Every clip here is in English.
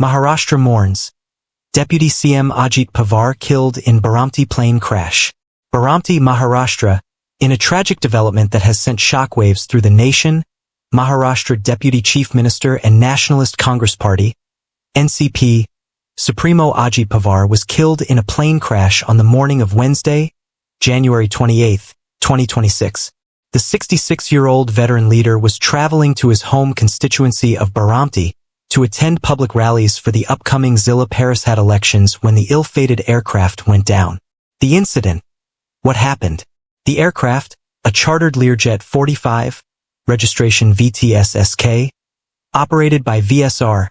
Maharashtra mourns. Deputy CM Ajit Pawar killed in Baramati plane crash. Baramati, Maharashtra, in a tragic development that has sent shockwaves through the nation, Maharashtra Deputy Chief Minister and Nationalist Congress Party, NCP, Supremo Ajit Pawar was killed in a plane crash on the morning of Wednesday, January 28, 2026. The 66-year-old veteran leader was traveling to his home constituency of Baramati to attend public rallies for the upcoming Zilla Parishad elections when the ill-fated aircraft went down. The incident. What happened? The aircraft, a chartered Learjet 45, registration VT-SSK, operated by VSR,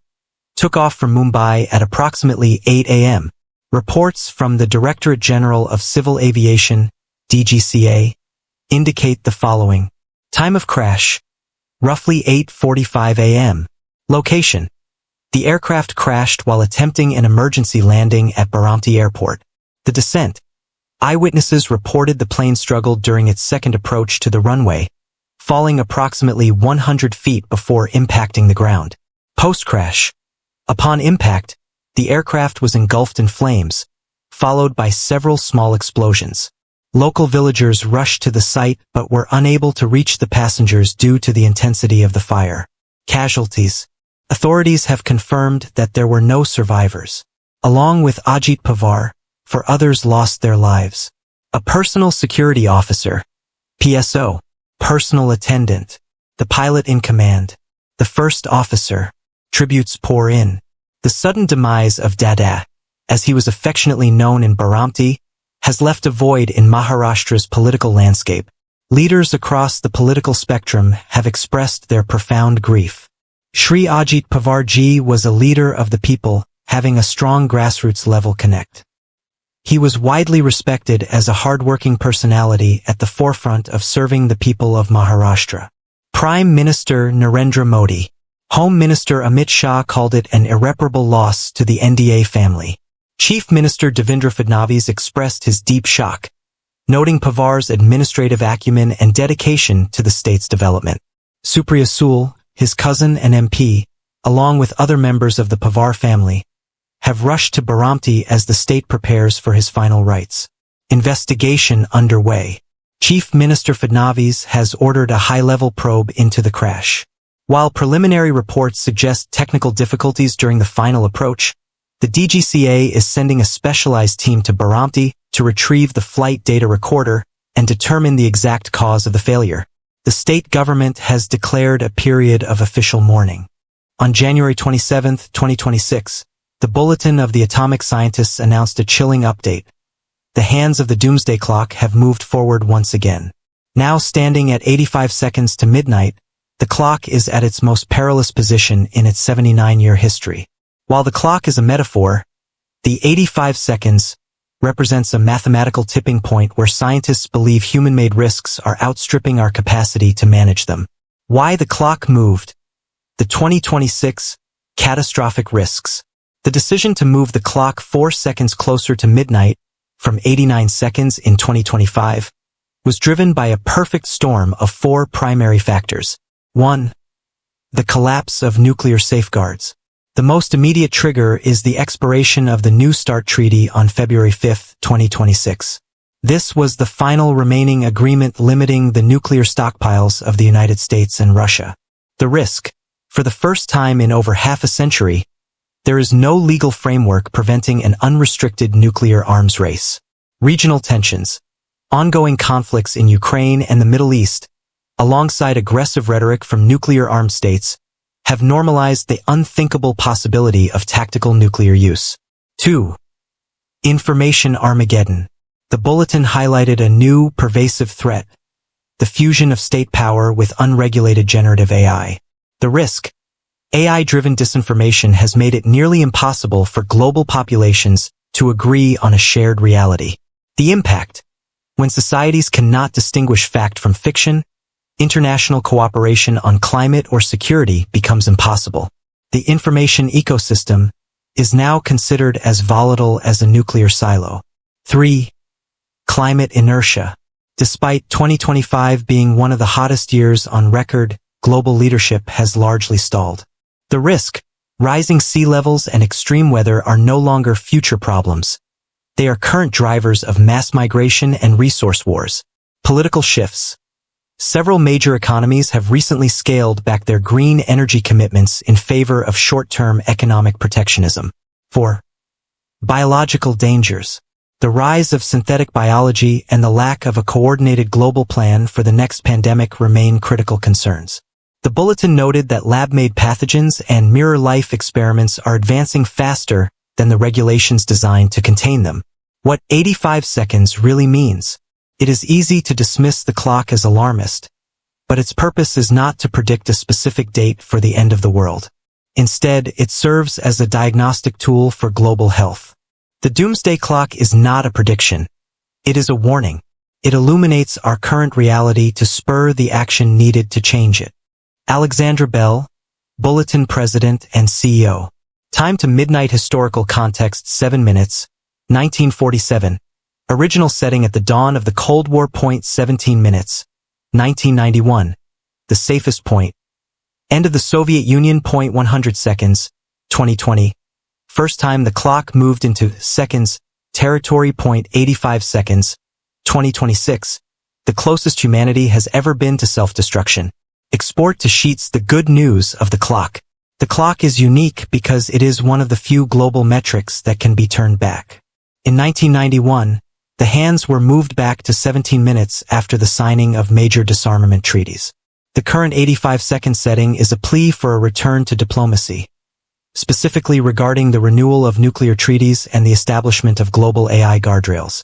took off from Mumbai at approximately 8 a.m. Reports from the Directorate General of Civil Aviation, DGCA, indicate the following. Time of crash, roughly 8:45 a.m. Location. The aircraft crashed while attempting an emergency landing at Baramati Airport. The descent. Eyewitnesses reported the plane struggled during its second approach to the runway, falling approximately 100 feet before impacting the ground. Post-crash. Upon impact, the aircraft was engulfed in flames, followed by several small explosions. Local villagers rushed to the site but were unable to reach the passengers due to the intensity of the fire. Casualties. Authorities have confirmed that there were no survivors. Along with Ajit Pawar, 4 others lost their lives. A personal security officer, PSO, personal attendant, the pilot in command, the first officer. Tributes pour in. The sudden demise of Dada, as he was affectionately known in Baramati, has left a void in Maharashtra's political landscape. Leaders across the political spectrum have expressed their profound grief. Shri Ajit Pawar ji was a leader of the people, having a strong grassroots-level connect. He was widely respected as a hard-working personality at the forefront of serving the people of Maharashtra. Prime Minister Narendra Modi. Home Minister Amit Shah called it an irreparable loss to the NDA family. Chief Minister Devendra Fadnavis expressed his deep shock, noting Pawar's administrative acumen and dedication to the state's development. Supriya Sule, his cousin and MP, along with other members of the Pawar family, have rushed to Baramati as the state prepares for his final rites. Investigation underway. Chief Minister Fadnavis has ordered a high-level probe into the crash. While preliminary reports suggest technical difficulties during the final approach, the DGCA is sending a specialized team to Baramati to retrieve the flight data recorder and determine the exact cause of the failure. The state government has declared a period of official mourning. On January 27, 2026, the Bulletin of the Atomic Scientists announced a chilling update. The hands of the Doomsday Clock have moved forward once again. Now standing at 85 seconds to midnight, the clock is at its most perilous position in its 79-year history. While the clock is a metaphor, the 85 seconds represents a mathematical tipping point where scientists believe human-made risks are outstripping our capacity to manage them. Why the clock moved? The 2026 catastrophic risks. The decision to move the clock 4 seconds closer to midnight, from 89 seconds in 2025, was driven by a perfect storm of 4 primary factors. 1. The collapse of nuclear safeguards. The most immediate trigger is the expiration of the New START Treaty on February 5, 2026. This was the final remaining agreement limiting the nuclear stockpiles of the United States and Russia. The risk. For the first time in over half a century, there is no legal framework preventing an unrestricted nuclear arms race. Regional tensions. Ongoing conflicts in Ukraine and the Middle East, alongside aggressive rhetoric from nuclear-armed states, have normalized the unthinkable possibility of tactical nuclear use. 2. Information Armageddon. The bulletin highlighted a new, pervasive threat, the fusion of state power with unregulated generative AI. The risk. AI-driven disinformation has made it nearly impossible for global populations to agree on a shared reality. The impact. When societies cannot distinguish fact from fiction, international cooperation on climate or security becomes impossible. The information ecosystem is now considered as volatile as a nuclear silo. 3. Climate inertia. Despite 2025 being one of the hottest years on record, global leadership has largely stalled. The risk, rising sea levels and extreme weather are no longer future problems. They are current drivers of mass migration and resource wars. Political shifts. Several major economies have recently scaled back their green energy commitments in favor of short-term economic protectionism. 4. Biological dangers. The rise of synthetic biology and the lack of a coordinated global plan for the next pandemic remain critical concerns. The bulletin noted that lab-made pathogens and mirror life experiments are advancing faster than the regulations designed to contain them. What 85 seconds really means. It is easy to dismiss the clock as alarmist, but its purpose is not to predict a specific date for the end of the world. Instead, it serves as a diagnostic tool for global health. The doomsday clock is not a prediction. It is a warning. It illuminates our current reality to spur the action needed to change it. Alexandra Bell, Bulletin President and CEO. Time to midnight historical context 7 minutes, 1947. Original setting at the dawn of the Cold War. 17 minutes, 1991. The safest point. End of the Soviet Union. 100 seconds, 2020. First time the clock moved into seconds, territory. 85 seconds, 2026. The closest humanity has ever been to self-destruction. Export to sheets. The good news of the clock. The clock is unique because it is one of the few global metrics that can be turned back. In 1991, the hands were moved back to 17 minutes after the signing of major disarmament treaties. The current 85-second setting is a plea for a return to diplomacy, specifically regarding the renewal of nuclear treaties and the establishment of global AI guardrails.